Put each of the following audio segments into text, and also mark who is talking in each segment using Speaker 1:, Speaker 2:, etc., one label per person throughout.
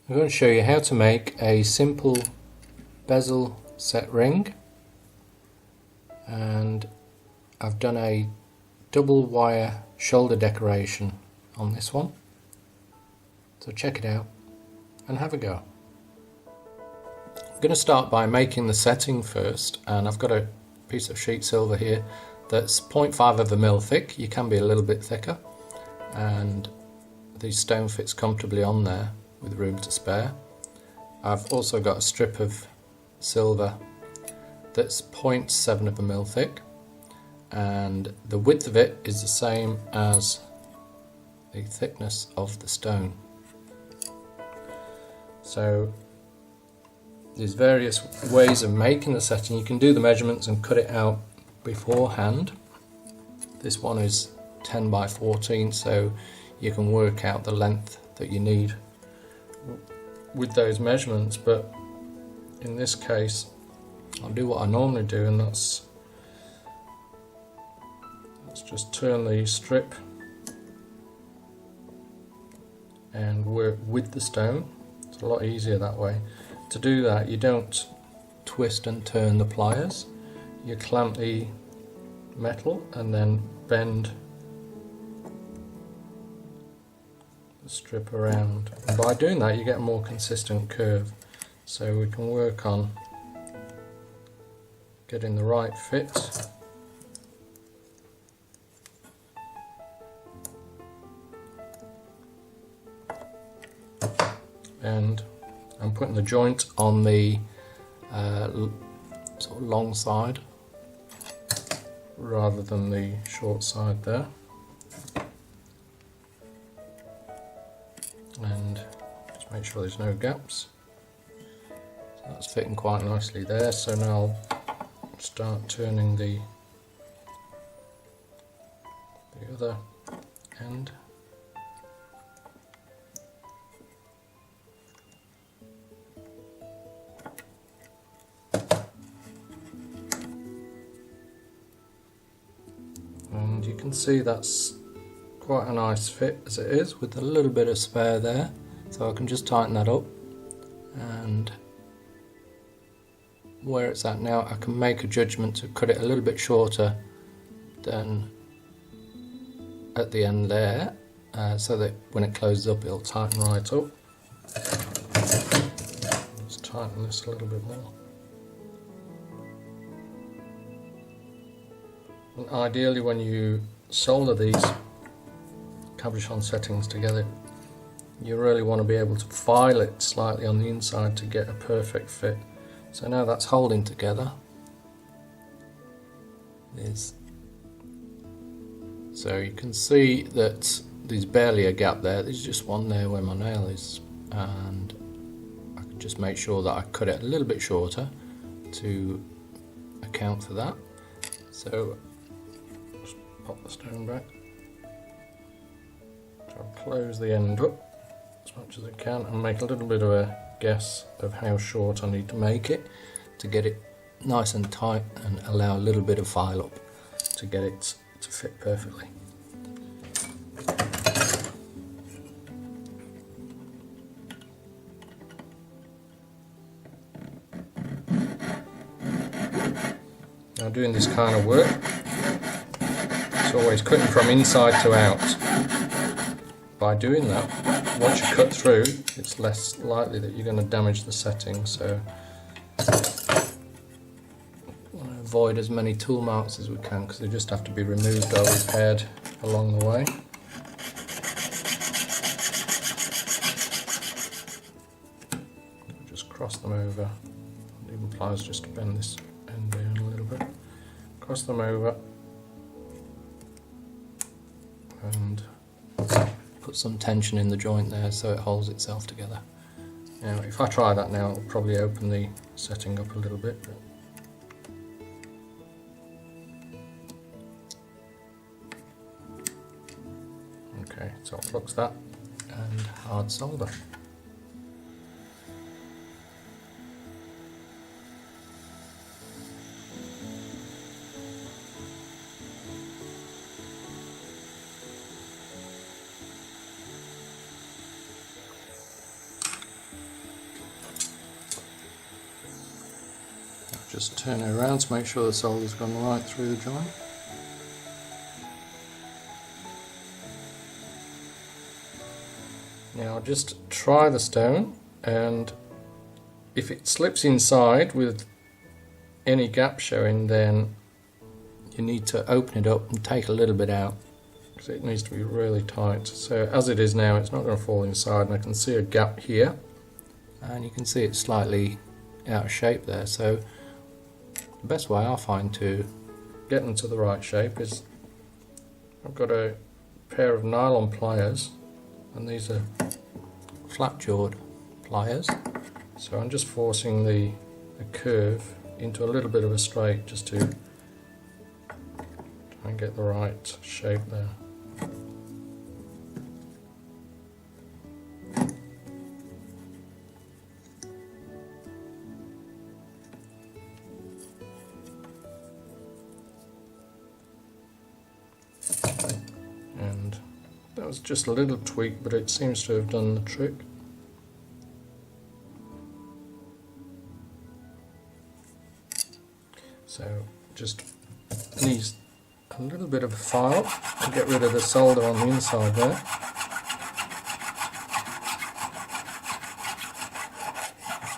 Speaker 1: I'm going to show you how to make a simple bezel set ring, and I've done a double wire shoulder decoration on this one, so check it out and have a go. I'm going to start by making the setting first, and I've got a piece of sheet silver here that's 0.5 of a mil thick. You can be a little bit thicker, and the stone fits comfortably on there with room to spare. I've also got a strip of silver that's 0.7 of a mil thick, and the width of it is the same as the thickness of the stone. So there's various ways of making the setting. You can do the measurements and cut it out beforehand. This one is 10 by 14, so you can work out the length that you need with those measurements, but in this case I'll do what I normally do, and let's just turn the strip and work with the stone. It's a lot easier that way. To do that, you don't twist and turn the pliers, you clamp the metal and then bend the strip around, and by doing that you get a more consistent curve, so we can work on getting the right fit. And I'm putting the joint on the sort of long side rather than the short side there, and just make sure there's no gaps. So that's fitting quite nicely there. So now I'll start turning the other end. And you can see that's quite a nice fit as it is, with a little bit of spare there, so I can just tighten that up, and where it's at now I can make a judgment to cut it a little bit shorter than at the end there, so that when it closes up it'll tighten right up. Let's tighten this a little bit more. And ideally, when you solder these cabochon settings together, you really want to be able to file it slightly on the inside to get a perfect fit. So now that's holding together. So you can see that there's barely a gap there. There's just one there where my nail is, and I can just make sure that I cut it a little bit shorter to account for that. So just pop the stone back. I'll close the end up as much as I can and make a little bit of a guess of how short I need to make it to get it nice and tight and allow a little bit of file up to get it to fit perfectly. Now, doing this kind of work, it's always cutting from inside to out. By doing that, once you cut through, it's less likely that you're going to damage the setting, so we want to avoid as many tool marks as we can, because they just have to be removed or repaired along the way. Just cross them over. It even pliers just to bend this end down a little bit. Cross them over and put some tension in the joint there so it holds itself together. Now, if I try that now, it'll probably open the setting up a little bit. Okay, so I'll flux that and hard solder. Just turn it around to make sure the solder's gone right through the joint. Now just try the stone, and if it slips inside with any gap showing, then you need to open it up and take a little bit out, because it needs to be really tight. So as it is now, it's not going to fall inside, and I can see a gap here, and you can see it's slightly out of shape there. So the best way I find to get them to the right shape is, I've got a pair of nylon pliers, and these are flat-jawed pliers, so I'm just forcing the curve into a little bit of a straight just to try and get the right shape there. And that was just a little tweak, but it seems to have done the trick. So just needs a little bit of a file to get rid of the solder on the inside there.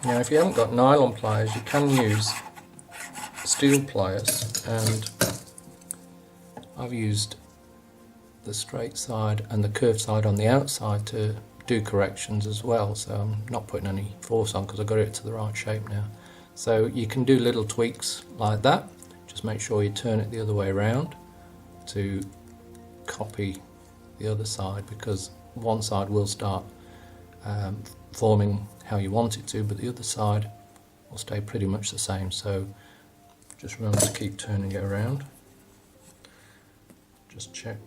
Speaker 1: Now if you haven't got nylon pliers, you can use steel pliers, and I've used the straight side and the curved side on the outside to do corrections as well, so I'm not putting any force on because I've got it to the right shape now. So you can do little tweaks like that. Just make sure you turn it the other way around to copy the other side, because one side will start forming how you want it to, but the other side will stay pretty much the same. So just remember to keep turning it around. Just check.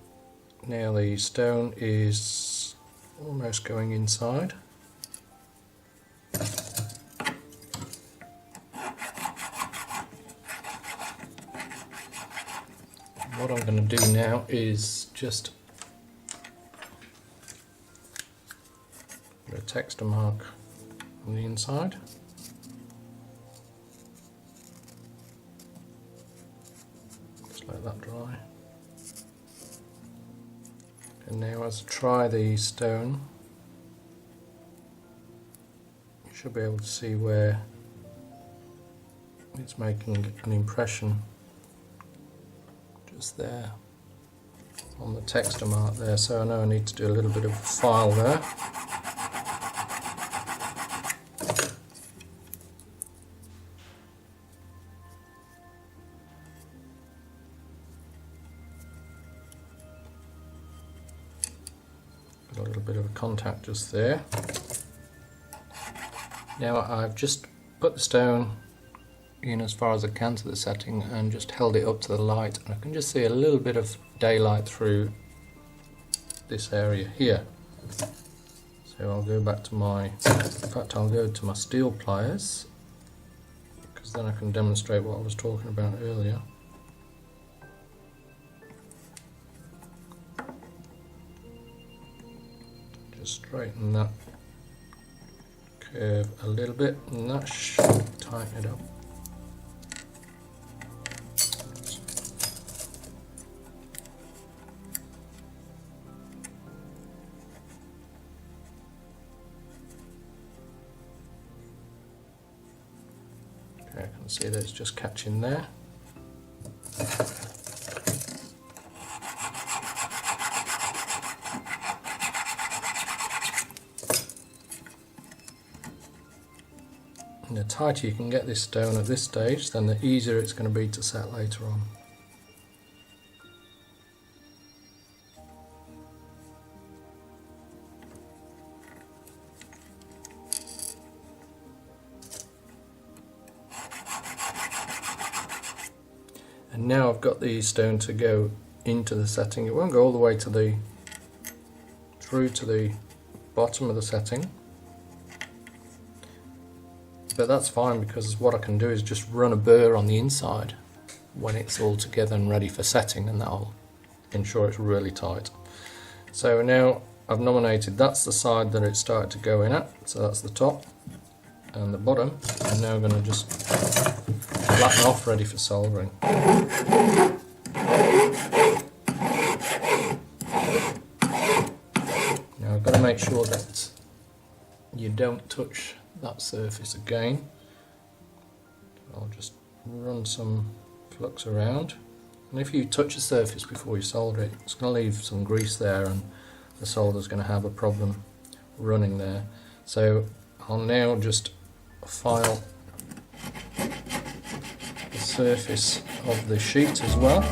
Speaker 1: Now the stone is almost going inside. What I'm going to do now is just put a texture mark on the inside. Just let that dry. And now as I try the stone, you should be able to see where it's making an impression just there on the texture mark there. So I know I need to do a little bit of a file there. Got a little bit of a contact just there. Now I've just put the stone in as far as I can to the setting and just held it up to the light, and I can just see a little bit of daylight through this area here. So I'll go back to I'll go to my steel pliers, because then I can demonstrate what I was talking about earlier. Just straighten that curve a little bit, and that should tighten it up. Okay, I can see that it's just catching there. And the tighter you can get this stone at this stage, then the easier it's going to be to set later on. And now I've got the stone to go into the setting. It won't go all the way through to the bottom of the setting, but that's fine, because what I can do is just run a burr on the inside when it's all together and ready for setting, and that'll ensure it's really tight. So now I've nominated that's the side that it started to go in at, so that's the top. and the bottom, I'm now going to just flatten off, ready for soldering. Now I've got to make sure that you don't touch that surface again. I'll just run some flux around, and if you touch the surface before you solder it, it's going to leave some grease there and the solder's going to have a problem running there. So I'll now just file the surface of the sheet as well.